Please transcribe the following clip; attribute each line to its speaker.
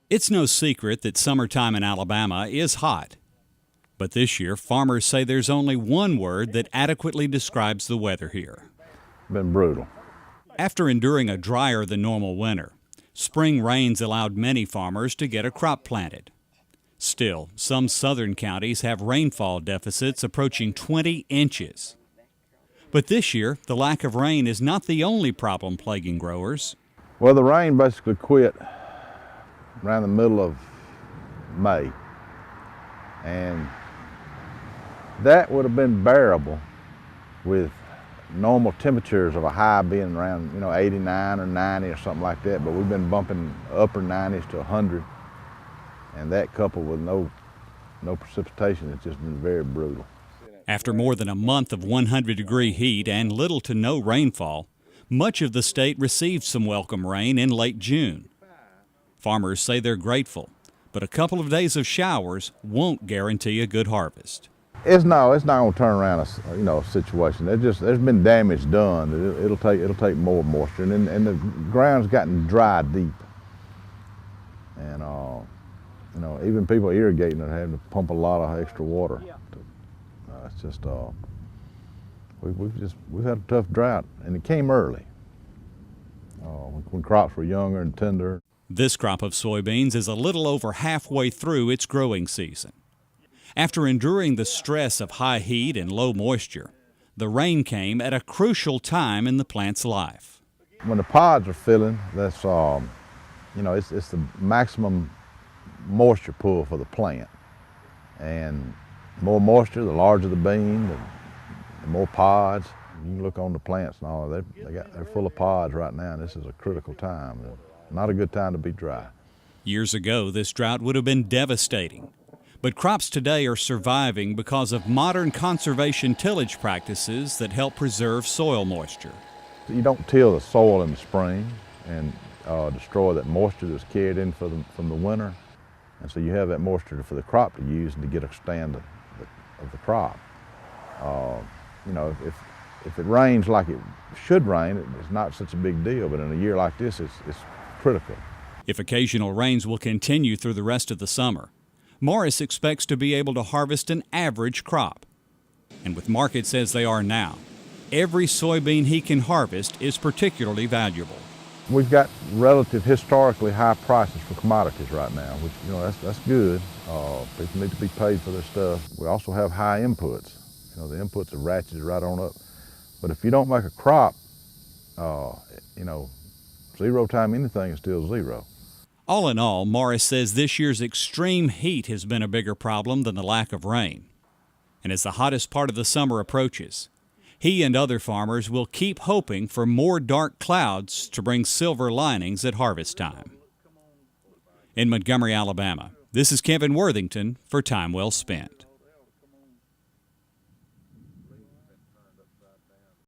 Speaker 1: It's no secret that summertime in Alabama is hot. But this year, farmers say there's only one word that adequately describes the weather here.
Speaker 2: Been brutal.
Speaker 1: After enduring a drier than normal winter, spring rains allowed many farmers to get a crop planted. Still, some southern counties have rainfall deficits approaching 20 inches. But this year, the lack of rain is not the only problem plaguing growers.
Speaker 2: Well, the rain basically quit around the middle of May, and that would have been bearable with normal temperatures of a high being around 89 or 90 or something like that, but we've been bumping upper 90s to 100, and that coupled with no precipitation, it's just been very brutal.
Speaker 1: After more than a month of 100-degree heat and little to no rainfall, much of the state received some welcome rain in late June. Farmers say they're grateful, but a couple of days of showers won't guarantee a good harvest.
Speaker 2: It's not going to turn around a situation. There's been damage done. It'll take more moisture, and the ground's gotten dry deep, and even people irrigating it having to pump a lot of extra water. It's just we've had a tough drought, and it came early when crops were younger and tender.
Speaker 1: This crop of soybeans is a little over halfway through its growing season. After enduring the stress of high heat and low moisture, the rain came at a crucial time in the plant's life.
Speaker 2: When the pods are filling, that's it's the maximum moisture pull for the plant, and more moisture, the larger the bean, the more pods. You can look on the plants and all. They're full of pods right now, and this is a critical time. Not a good time to be dry.
Speaker 1: Years ago, this drought would have been devastating. But crops today are surviving because of modern conservation tillage practices that help preserve soil moisture.
Speaker 2: You don't till the soil in the spring and destroy that moisture that's carried in from the winter. And so you have that moisture for the crop to use and to get a stand of the crop. If it rains like it should rain, it's not such a big deal, but in a year like this, it's critical.
Speaker 1: If occasional rains will continue through the rest of the summer, Morris expects to be able to harvest an average crop. And with markets as they are now, every soybean he can harvest is particularly valuable.
Speaker 2: We've got relative historically high prices for commodities right now, which that's good. People need to be paid for their stuff. We also have high inputs. The inputs are ratcheted right on up. But if you don't make a crop, zero time anything is still zero.
Speaker 1: All in all, Morris says this year's extreme heat has been a bigger problem than the lack of rain. And as the hottest part of the summer approaches, he and other farmers will keep hoping for more dark clouds to bring silver linings at harvest time. In Montgomery, Alabama, this is Kevin Worthington for Time Well Spent.